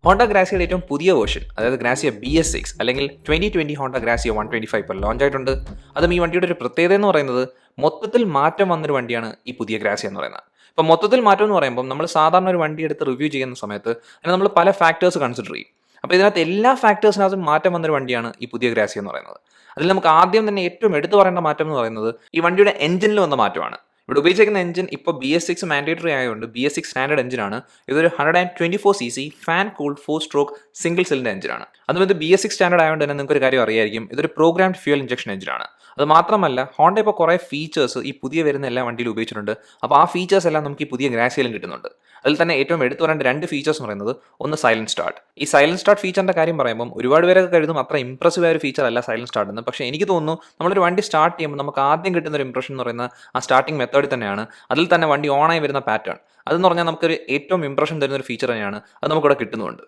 Honda ഗ്രാസിയുടെ ഏറ്റവും പുതിയ version, അതായത് ഗ്രാസിയ BS-6 അല്ലെങ്കിൽ 2020 ഹോണ്ട ഗ്രാസിയ 125 ഇപ്പോൾ ലോഞ്ച് ആയിട്ടുണ്ട്. അതും ഈ വണ്ടിയുടെ ഒരു പ്രത്യേകത എന്ന് പറയുന്നത് മൊത്തത്തിൽ മാറ്റം വന്നൊരു വണ്ടിയാണ് ഈ പുതിയ ഗ്രാസിയ എന്ന് പറയുന്നത്. ഇപ്പോൾ മൊത്തത്തിൽ മാറ്റം എന്ന് പറയുമ്പോൾ നമ്മൾ സാധാരണ ഒരു വണ്ടി എടുത്ത് റിവ്യൂ ചെയ്യുന്ന സമയത്ത് അതിന് നമ്മൾ പല ഫാക്ടേഴ്സ് കൺസിഡർ ചെയ്യും. അപ്പോൾ ഇതിനകത്ത് എല്ലാ ഫാക്ടേഴ്സിനകത്തും മാറ്റം വന്നൊരു വണ്ടിയാണ് ഈ പുതിയ ഗ്രാസിയ എന്ന് പറയുന്നത്. അതിൽ നമുക്ക് ആദ്യം തന്നെ ഏറ്റവും എടുത്തു പറയേണ്ട മാറ്റം എന്ന് പറയുന്നത് ഈ വണ്ടിയുടെ എഞ്ചിനിൽ വന്ന മാറ്റമാണ്. ഇവിടെ ഉപയോഗിച്ചിരിക്കുന്ന എഞ്ചിൻ ഇപ്പോൾ BS-6 മാൻഡേറ്ററി ആയതുകൊണ്ട് BS-6 സ്റ്റാൻഡേർഡ് എഞ്ചിനാണ്. ഇതൊരു 124cc fan cooled 4-stroke single cylinder എഞ്ചിനാണ്. അതും ഇത് BS-6 സ്റ്റാൻഡേർഡ് ആയതുകൊണ്ട് തന്നെ നിങ്ങൾക്ക് ഒരു കാര്യം അറിയായിരിക്കും, ഇതൊരു പ്രോഗ്രാംഡ് ഫ്യൂൽ ഇഞ്ചക്ഷൻ എഞ്ചിനാണ്. അത് മാത്രമല്ല ഹോണ്ട ഇപ്പോൾ കുറേ ഫീച്ചേഴ്സ് ഈ പുതിയ വരുന്ന എല്ലാ വണ്ടിയിലും ഉപയോഗിച്ചിട്ടുണ്ട്. അപ്പോൾ ആ ഫീച്ചേഴ്സ് എല്ലാം നമുക്ക് ഈ പുതിയ ഗ്രാസിയയിലും കിട്ടുന്നുണ്ട്. അതിൽ തന്നെ ഏറ്റവും എടുത്തു പറയേണ്ട രണ്ട് ഫീച്ചേഴ്സ് എന്ന് പറയുന്നത് ഒന്ന് സൈലന്റ് സ്റ്റാർട്ട്. ഈ സൈലന്റ് സ്റ്റാർട്ട് ഫീച്ചറിന്റെ കാര്യം പറയുമ്പോൾ ഒരുപാട് പേരൊക്കെ കരുതും അത്ര ഇംപ്രസീവ് ആയ ഒരു ഫീച്ചർ അല്ല സൈലന്റ് സ്റ്റാർട്ട് എന്ന്. പക്ഷേ എനിക്ക് തോന്നുന്നു നമ്മളൊരു വണ്ടി സ്റ്റാർട്ട് ചെയ്യുമ്പോൾ നമുക്ക് ആദ്യം കിട്ടുന്ന ഒരു ഇംപ്രഷൻ എന്ന് പറയുന്ന ആ സ്റ്റാർട്ടിംഗ് മെത്തേഡിൽ തന്നെയാണ്. അതിൽ തന്നെ വണ്ടി ഓണായി വരുന്ന പാറ്റേൺ അതെന്ന് പറഞ്ഞാൽ നമുക്കൊരു ഏറ്റവും ഇംപ്രഷൻ തരുന്ന ഒരു ഫീച്ചർ തന്നെയാണ്. അത് നമുക്കിവിടെ കിട്ടുന്നുണ്ട്.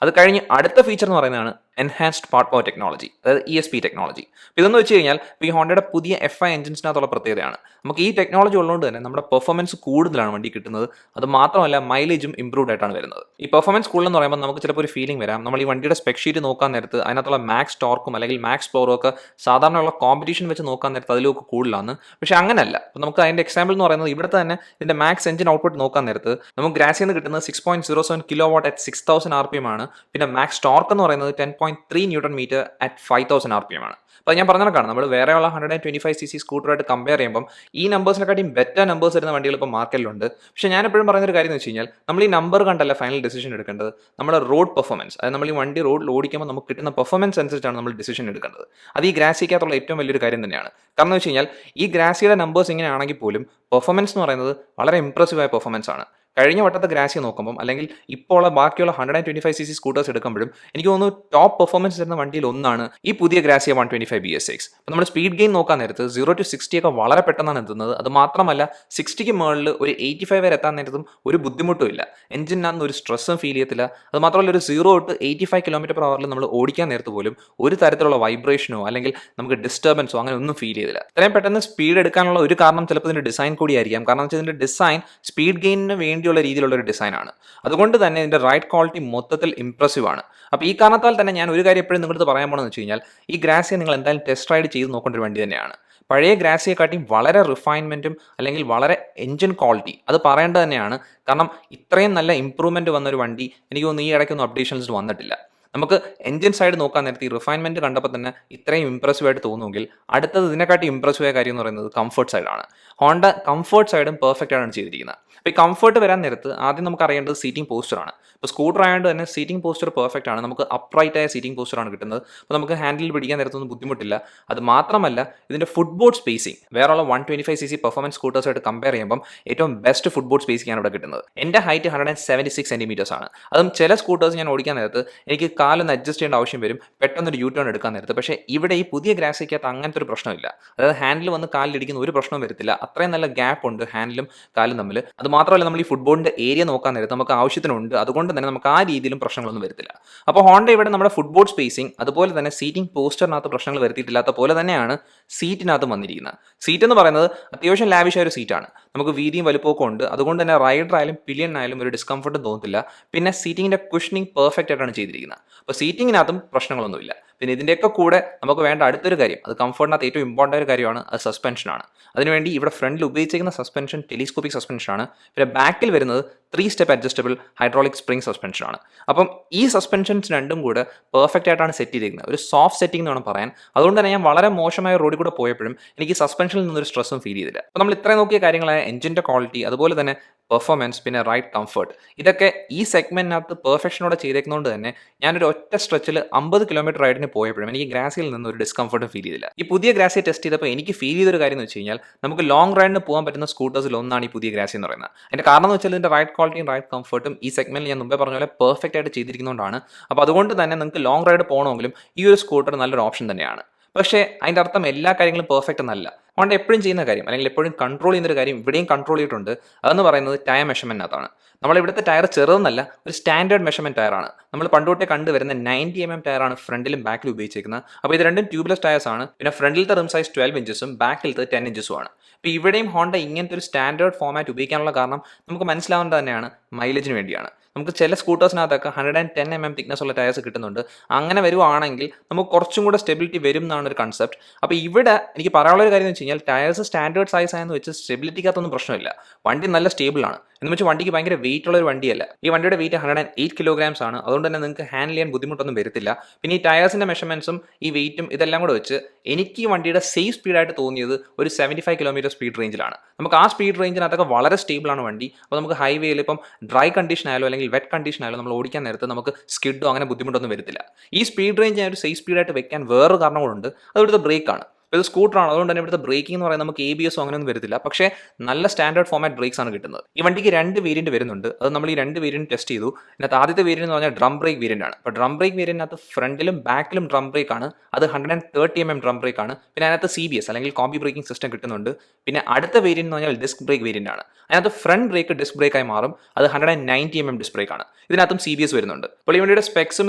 അത് കഴിഞ്ഞ് അടുത്ത ഫീച്ചർ എന്ന് പറയുന്നതാണ് എൻഹാൻസ്ഡ് പാർട്ട് പവർ ടെക്നോളജി, അതായത് ESP ടെക്നോളജി. ഇതെന്ന് വെച്ച് കഴിഞ്ഞാൽ ഈ ഹോണ്ടയുടെ പുതിയ FI എഞ്ചിൻസിനകത്തുള്ള പ്രത്യേകതയാണ്. നമുക്ക് ഈ ടെക്നോളജി ഉള്ളതുകൊണ്ട് തന്നെ നമ്മുടെ പെർഫോമൻസ് കൂടുതലാണ് വണ്ടി കിട്ടുന്നത്. അത് മാത്രമല്ല മൈലേജും ഇംപ്രൂവ്ഡ് ആയിട്ടാണ് വരുന്നത്. ഈ പെർഫോമൻസ് കൂടുതലെന്ന് പറയുമ്പോൾ നമുക്ക് ചിലപ്പോൾ ഒരു ഫീലിംഗ് വരാം, നമ്മൾ ഈ വണ്ടിയുടെ സ്പെക് ഷീറ്റ് നോക്കാൻ നേരത്ത് അതിനകത്തുള്ള മാക്സ് ടോർക്കും അല്ലെങ്കിൽ മാക്സ് പവറും ഒക്കെ സാധാരണയുള്ള കോമ്പറ്റീഷൻ വെച്ച് നോക്കാൻ നേരത്ത് അതിലൊക്കെ കൂടുതലാണ്. പക്ഷേ അങ്ങനെയല്ല. അപ്പോൾ നമുക്ക് അതിൻ്റെ എക്സാമ്പിൾ എന്ന് പറയുന്നത് ഇവിടുത്തെ തന്നെ ഇതിൻ്റെ മാക്സ് എഞ്ചിൻ ഔട്ട്പുട്ട് നോക്കാൻ നേരത്ത് നമുക്ക് ഗ്രാസിയിൽ നിന്ന് കിട്ടുന്നത് 6.07 kW at 6000 RPM ആണ്. പിന്നെ മാക്സ് ടോർക്ക് എന്ന് പറയുന്നത് 10.3 Nm at 5000 RPM ആണ്. അപ്പോൾ ഞാൻ പറഞ്ഞ കണക്കാണ്, നമ്മൾ വേറെയുള്ള 125cc സ്കൂട്ടറായിട്ട് കമ്പയർ ചെയ്യുമ്പോൾ ഈ നമ്പേഴ്സിനെക്കാട്ടിയും ബെറ്റർ നമ്പേഴ്സ് വരുന്ന വണ്ടികൾ ഇപ്പോൾ മാർക്കറ്റിലുണ്ട്. പക്ഷേ ഞാൻ എപ്പോഴും പറയുന്നൊരു കാര്യം എന്ന് വെച്ച് കഴിഞ്ഞാൽ നമ്മൾ ഈ നമ്പർ കണ്ടല്ല ഫൈനൽ ഡിസിഷൻ എടുക്കേണ്ടത്. നമ്മുടെ റോഡ് പെർഫോമൻസ്, അതായത് നമ്മൾ ഈ വണ്ടി റോഡിൽ ഓടിക്കുമ്പോൾ നമുക്ക് കിട്ടുന്ന പെർഫോമൻസ് അനുസരിച്ചാണ് നമ്മൾ ഡിസിഷൻ എടുക്കേണ്ടത്. അത് ഈ ഗ്രാസിയക്കകത്തുള്ള ഏറ്റവും വലിയൊരു കാര്യം തന്നെയാണ്. കാരണം എന്ന് വെച്ച് കഴിഞ്ഞാൽ ഈ ഗ്രാസിയയുടെ നമ്പേഴ്സ് ഇങ്ങനെയാണെങ്കിൽ പോലും പെർഫോമൻസ് എന്ന് പറയുന്നത് വളരെ ഇംപ്രസീവായ പെർഫോമൻസ് ആണ്. കഴിഞ്ഞ വട്ടത്തെ ഗ്രാസിയ നോക്കുമ്പോൾ അല്ലെങ്കിൽ ഇപ്പോൾ ബാക്കിയുള്ള 125cc സ്കൂട്ടേഴ്സ് എടുക്കുമ്പോഴും എനിക്ക് തോന്നുന്നു ടോപ്പ് പെർഫോമൻസ് തരുന്ന വണ്ടിയിൽ ഒന്നാണ് ഈ പുതിയ ഗ്രാസിയ 125 BS-6. അപ്പോൾ നമ്മൾ സ്പീഡ് ഗെയിൻ നോക്കാൻ നേരത്ത് 0 to 60 ഒക്കെ വളരെ പെട്ടെന്നാണ് എത്തുന്നത്. അത് മാത്രമല്ല 60ക്ക് മുകളിൽ ഒരു 85 വരെ എത്താൻ നേരത്തും ഒരു ബുദ്ധിമുട്ടും ഇല്ല. എഞ്ചിനകത്ത് ഒരു സ്ട്രെസ്സും ഫീൽ ചെയ്യത്തില്ല. അത് മാത്രമല്ല ഒരു 0 to 85 km/h നമ്മൾ ഓടിക്കാൻ നേരത്ത് പോലും ഒരു തരത്തിലുള്ള വൈബ്രേഷനോ അല്ലെങ്കിൽ നമുക്ക് ഡിസ്റ്റർബൻസോ അങ്ങനെ ഒന്നും ഫീൽ ചെയ്തില്ല. ഇത്രയും പെട്ടെന്ന് സ്പീഡ് എടുക്കാനുള്ള ഒരു കാരണം ചിലപ്പോൾ ഇതിൻ്റെ ഡിസൈൻ കൂടിയായിരിക്കാം. കാരണം വെച്ചാൽ ഇതിൻ്റെ ഡിസൈൻ സ്പീഡ് ഗെയിനിന് വേണ്ടിയുള്ള രീതിയിലുള്ള ഒരു ഡിസൈനാണ്. അതുകൊണ്ട് തന്നെ ഇതിൻ്റെ റൈഡ് ക്വാളിറ്റി മൊത്തത്തിൽ ഇംപ്രസീവ് ആണ്. അപ്പോൾ ഈ കാരണത്താൽ തന്നെ ഞാൻ ഒരു കാര്യം എപ്പോഴും നിങ്ങളടുത്ത് പറയാൻ പോകണമെന്ന് വെച്ച് കഴിഞ്ഞാൽ ഈ ഗ്രാസിയ നിങ്ങൾ എന്തായാലും ടെസ്റ്റ് റൈഡ് ചെയ്ത് നോക്കേണ്ട ഒരു വണ്ടി തന്നെയാണ്. പഴയ ഗ്രാസിയെക്കാട്ടിയും വളരെ റിഫൈൻമെൻറ്റും അല്ലെങ്കിൽ വളരെ എൻജിൻ ക്വാളിറ്റി അത് പറയേണ്ടത് തന്നെയാണ്. കാരണം ഇത്രയും നല്ല ഇമ്പ്രൂവ്മെൻറ്റ് വന്നൊരു വണ്ടി എനിക്ക് തോന്നുന്നു ഈ ഇടയ്ക്കൊന്നും അപ്ഡേഷൻസ് വന്നിട്ടില്ല. നമുക്ക് എൻജിൻ സൈഡ് നോക്കാൻ നേരത്തെ ഈ റിഫൈൻമെൻറ്റ് കണ്ടപ്പോൾ തന്നെ ഇത്രയും ഇംപ്രസീവ് ആയിട്ട് തോന്നുമെങ്കിൽ അടുത്തത് ഇതിനെക്കാട്ടി ഇംപ്രസീവ് ആയ കാര്യം എന്ന് പറയുന്നത് കംഫർട്ട് സൈഡാണ്. ഹോണ്ട കംഫർട്ട് സൈഡും പെർഫെക്റ്റ് ആണ് ചെയ്തിരിക്കുന്നത്. അപ്പോൾ ഈ കംഫർട്ട് വരാൻ നേരത്ത് ആദ്യം നമുക്ക് അറിയേണ്ടത് സീറ്റിംഗ് പോസ്റ്ററാണ്. ഇപ്പോൾ സ്കൂട്ടർ ആയതുകൊണ്ട് തന്നെ സീറ്റിംഗ് പോസ്റ്റർ പെർഫെക്റ്റ് ആണ്. നമുക്ക് അപ്രൈറ്റ് ആയ സീറ്റിംഗ് പോസ്റ്ററാണ് കിട്ടുന്നത്. അപ്പോൾ നമുക്ക് ഹാൻഡിൽ പിടിക്കാൻ നേരത്തൊന്നും ബുദ്ധിമുട്ടില്ല. അത് മാത്രമല്ല ഇതിൻ്റെ ഫുട്ബോർഡ് സ്പേസിംഗ് വേറെയുള്ള 125cc പെർഫോമൻസ് സ്കൂട്ടേഴ്സായിട്ട് കമ്പയർ ചെയ്യുമ്പോൾ ഏറ്റവും ബെസ്റ്റ് ഫുട്ബോർഡ് സ്പേസിംഗ് ആണ് ഇവിടെ കിട്ടുന്നത്. എൻ്റെ ഹൈറ്റ് 176 cm ആണ്. അതും ചില സ്കൂട്ടേഴ്സ് ഞാൻ ഓടിക്കാൻ നേരത്ത് എനിക്ക് കാലൊന്ന് അഡ്ജസ്റ്റ് ചെയ്യേണ്ട ആവശ്യം വരും, പെട്ടെന്നൊരു യൂ ടേൺ എടുക്കാൻ നേരത്ത്. പക്ഷേ ഇവിടെ ഈ പുതിയ ഗ്രാസിയക്കകത്ത് അങ്ങനത്തെ ഒരു പ്രശ്നമില്ല. അതായത് ഹാൻഡിൽ വന്ന് കാലിലിടിക്കുന്ന ഒരു പ്രശ്നവും വരത്തില്ല. അത്രയും നല്ല ഗ്യാപ്പ് ഉണ്ട് ഹാൻഡിലും കാലും തമ്മിൽ. അത് മാത്രമല്ല നമ്മൾ ഈ ഫുട്ബോളിൻ്റെ ഏരിയ നോക്കാൻ നേരത്ത് നമുക്ക് ആവശ്യത്തിനുണ്ട്. അതുകൊണ്ട് തന്നെ നമുക്ക് ആ രീതിയിലും പ്രശ്നങ്ങളൊന്നും വരത്തില്ല. അപ്പോൾ ഹോണ്ട ഇവിടെ നമ്മുടെ ഫുട്ബോർഡ് സ്പേസിംഗ് അതുപോലെ തന്നെ സീറ്റിംഗ് പോസ്റ്ററിനകത്ത് പ്രശ്നങ്ങൾ വരുത്തിയിട്ടില്ലാത്ത പോലെ തന്നെയാണ് സീറ്റിനകത്ത് വന്നിരിക്കുന്നത്. സീറ്റ് എന്ന് പറയുന്നത് അത്യാവശ്യം ലാവിഷായ ഒരു സീറ്റാണ്. നമുക്ക് വീതിയും വലുപ്പമൊക്കെ ഉണ്ട്. അതുകൊണ്ട് തന്നെ റൈഡറായാലും പിലിയനായാലും ഒരു ഡിസ്കംഫർട്ടും തോന്നത്തില്ല. പിന്നെ സീറ്റിങ്ങിൻ്റെ കുഷനിങ് പെർഫെക്റ്റ് ആയിട്ടാണ് ചെയ്തിരിക്കുന്നത്. അപ്പോൾ സീറ്റിങ്ങിനകത്തും പ്രശ്നങ്ങളൊന്നുമില്ല. പിന്നെ ഇതിൻ്റെയൊക്കെ കൂടെ നമുക്ക് വേണ്ട അടുത്തൊരു കാര്യം, അത് കംഫർട്ടിനകത്ത് ഏറ്റവും ഇമ്പോർട്ടൻ്റ് ഒരു കാര്യമാണ്, അത് സസ്പെൻഷനാണ്. അതിനുവേണ്ടി ഇവിടെ ഫ്രണ്ടിൽ ഉപയോഗിച്ചിരിക്കുന്ന സസ്പെൻഷൻ ടെലിസ്കോപ്പിക് സസ്പെൻഷനാണ്. പിന്നെ ബാക്കിൽ വരുന്നത് 3 സ്റ്റെപ്പ് അഡ്ജസ്റ്റബിൾ ഹൈഡ്രോളിക് സ്പ്രിംഗ് സസ്പെൻഷനാണ്. അപ്പം ഈ സസ്പെൻഷൻസ് രണ്ടും കൂടെ പെർഫെക്റ്റ് ആയിട്ടാണ് സെറ്റ് ചെയ്തിരിക്കുന്നത്. ഒരു സോഫ്റ്റ് സെറ്റിംഗ് എന്ന് വേണം പറയാൻ. അതുകൊണ്ട് തന്നെ ഞാൻ വളരെ മോശമായ റോഡിൽ കൂടെ പോയപ്പോഴും എനിക്ക് സസ്പെൻഷനിൽ നിന്നൊരു സ്ട്രെസ്സും ഫീൽ ചെയ്തില്ല. അപ്പോൾ നമ്മൾ ഇത്രയും നോക്കിയ കാര്യങ്ങളായ എഞ്ചിൻ്റെ ക്വാളിറ്റി അതുപോലെ തന്നെ പെർഫോമൻസ് പിന്നെ റൈഡ് കംഫർട്ട് ഇതൊക്കെ ഈ സെഗ്മെൻറ്റിനകത്ത് പെർഫെക്ഷനോടെ ചെയ്തേക്കുന്നതുകൊണ്ട് തന്നെ ഞാനൊരു ഒറ്റ സ്ട്രെച്ചിൽ 50 km റൈഡിന് പോയപ്പോഴും എനിക്ക് ഗ്രാസിയിൽ നിന്ന് ഒരു ഡിസ്കംഫർട്ടും ഫീൽ ചെയ്തില്ല. ഈ പുതിയ ഗ്രാസിയ ടെസ്റ്റ് ചെയ്തപ്പോൾ എനിക്ക് ഫീൽ ചെയ്തൊരു കാര്യം എന്ന് വെച്ച് കഴിഞ്ഞാൽ നമുക്ക് ലോങ് റൈഡിന് പോകാൻ പറ്റുന്ന സ്കൂട്ടേഴ്സിൽ ഒന്നാണ് ഈ പുതിയ ഗ്രാസിയ എന്ന് പറയുന്നത്. അതിൻ്റെ കാരണം എന്ന് വെച്ചാൽ ഇതിൻ്റെ റൈഡ് ക്വാളിറ്റിയും റൈഡ് കംഫർട്ടും ഈ സെഗ്മെൻറ്റിൽ ഞാൻ മുമ്പേ പറഞ്ഞ പോലെ പെർഫെക്റ്റ് ആയിട്ട് ചെയ്തിരിക്കുന്നതുകൊണ്ടാണ്. അപ്പോൾ അതുകൊണ്ട് തന്നെ നിങ്ങൾക്ക് ലോങ് റൈഡ് പോകണമെങ്കിലും ഈ ഒരു സ്കൂട്ടർ നല്ലൊരു ഓപ്ഷൻ തന്നെയാണ്. പക്ഷേ അതിൻ്റെ അർത്ഥം എല്ലാ കാര്യങ്ങളും പെർഫെക്റ്റ് എന്നല്ല. ഹോണ്ട എപ്പോഴും ചെയ്യുന്ന കാര്യം അല്ലെങ്കിൽ എപ്പോഴും കൺട്രോൾ ചെയ്യുന്ന ഒരു കാര്യം ഇവിടെയും കൺട്രോൾ ചെയ്തിട്ടുണ്ട്. അതെന്ന് പറയുന്നത് ടയർ മെഷർമെൻറ്റിനകത്താണ്. നമ്മൾ ഇവിടുത്തെ ടയർ ചെറുതെന്നല്ല, ഒരു സ്റ്റാൻഡേർഡ് മെഷർമെൻറ്റ് ടയറാണ്. നമ്മൾ പണ്ടുതൊട്ടേ കണ്ടുവരുന്ന 90 ടയറാണ് ഫ്രണ്ടിലും ബാക്കിലും ഉപയോഗിച്ചിരിക്കുന്നത്. അപ്പോൾ ഇത് രണ്ടും ട്യൂബ്ലെസ് ടയേഴ്സ് ആണ്. പിന്നെ ഫ്രണ്ടിലത്തെ റിം സൈസ് 12 ഇഞ്ചസും ബാക്കിലത്തെ 10 ഇഞ്ചസും ആണ്. അപ്പോൾ ഇവിടെയും ഹോണ്ട ഇങ്ങനത്തെ ഒരു സ്റ്റാൻഡേർഡ് ഫോമാറ്റ് ഉപയോഗിക്കാനുള്ള കാരണം നമുക്ക് മനസ്സിലാവേണ്ടത് തന്നെയാണ്, മൈലേജിന് വേണ്ടിയാണ്. നമുക്ക് ചില സ്കൂട്ടേഴ്സിനകത്തൊക്കെ 110 തിക്നെസ് ഉള്ള ടയേഴ്സ് കിട്ടുന്നുണ്ട്. അങ്ങനെ വരുവാണെങ്കിൽ നമുക്ക് കുറച്ചും കൂടെ സ്റ്റെബിലിറ്റി വരും എന്നാണ് ഒരു കൺസെപ്റ്റ്. അപ്പോൾ ഇവിടെ എനിക്ക് പറയാനുള്ള ഒരു കാര്യം എന്ന് വെച്ച് കഴിഞ്ഞാൽ ടയേഴ്സ് സ്റ്റാൻഡേർഡ് സൈസ് ആയെന്ന് വെച്ച് സ്റ്റെബിലിറ്റിക്കകത്തൊന്നും പ്രശ്നമില്ല. വണ്ടി നല്ല സ്റ്റേബിൾ ആണ്. എന്ന് വെച്ചാൽ വണ്ടിക്ക് ഭയങ്കര വെയിറ്റ് ഉള്ള ഒരു വണ്ടിയല്ല. ഈ വണ്ടിയുടെ വെയിറ്റ് 108 കിലോഗ്രാംസ് ആണ്. അതുകൊണ്ട് തന്നെ നിങ്ങൾക്ക് ഹാൻഡിൽ ചെയ്യാൻ ബുദ്ധിമുട്ടൊന്നും വരത്തില്ല. പിന്നെ ഈ ടയേഴ്സിൻ്റെ മെഷർമെൻറ്റ്സും ഈ വെയിറ്റും ഇതെല്ലാം കൂടെ വെച്ച് എനിക്ക് ഈ വണ്ടിയുടെ സേഫ് സ്പീഡായിട്ട് തോന്നിയത് ഒരു 75 കിലോമീറ്റർ സ്പീഡ് റേഞ്ചിലാണ്. നമുക്ക് ആ സ്പീഡ് റേഞ്ചിനകത്തൊക്കെ വളരെ സ്റ്റേബിളാണ് വണ്ടി. അപ്പോൾ നമുക്ക് ഹൈവേയിൽ ഇപ്പം ഡ്രൈ കണ്ടീഷൻ ആയാലും അല്ലെങ്കിൽ വെറ്റ് കണ്ടീഷൻ ആയാലും നമ്മൾ ഓടിക്കാൻ നേരത്ത് നമുക്ക് സ്കിഡോ അങ്ങനെ ബുദ്ധിമുട്ടൊന്നും വരത്തില്ല. ഈ സ്പീഡ് റേഞ്ച് ഞാൻ ഒരു സേഫ് സ്പീഡായിട്ട് വെക്കാൻ വേറൊരു കാരണം കൂടെ ഉണ്ട്. അത് ഇവിടുത്തെ ബ്രേക്കാണ്. ഇത് സ്കൂട്ടറാണ്, അതുകൊണ്ട് തന്നെ ഇവിടുത്തെ ബ്രേക്കിംഗ് എന്ന് പറയുന്നത് നമുക്ക് ABS അങ്ങനെയൊന്നും വരത്തില്ല. പക്ഷേ നല്ല സ്റ്റാൻഡേർഡ് ഫോമാറ്റ് ബ്രേക്സ് ആണ് കിട്ടുന്നത്. ഈ വണ്ടിക്ക് 2 വേരിയൻറ്റ് വരുന്നുണ്ട്. അത് നമ്മൾ ഈ 2 വേരിയൻറ്റ് ടെസ്റ്റ് ചെയ്തു. ഇതിനകത്ത് ആദ്യത്തെ വേരിയൻറ്റ് എന്ന് പറഞ്ഞാൽ ഡ്രം ബ്രേക്ക് വേരിയൻ്റ് ആണ്. അപ്പോൾ ഡ്രം ബ്രേക്ക് വേരിയൻറ്റിനകത്ത് ഫ്രണ്ടിലും ബാക്കിലും ഡ്രം ബ്രേക്ക് ആണ്. അത് 130 ഡ്രം ബ്രേക്ക് ആണ്. പിന്നെ അതിനകത്ത് CBS അല്ലെങ്കിൽ കോമ്പി ബ്രേക്കിംഗ് സിസ്റ്റം കിട്ടുന്നുണ്ട്. പിന്നെ അടുത്ത വേരിയൻറ്റ് എന്ന് പറഞ്ഞാൽ ഡിസ്ക് ബ്രേക്ക് വേരിയൻ്റ് ആണ്. അതിനകത്ത് ഫ്രണ്ട് ബ്രേക്ക് ഡിസ്ക് ബ്രേക്കായി മാറും. അത് 190 ഡിസ്ക് ബ്രേക്ക് ആണ്. ഇതിനകത്തും CBS വരുന്നുണ്ട്. അപ്പോൾ ഈ വണ്ടിയുടെ സ്പെക്സും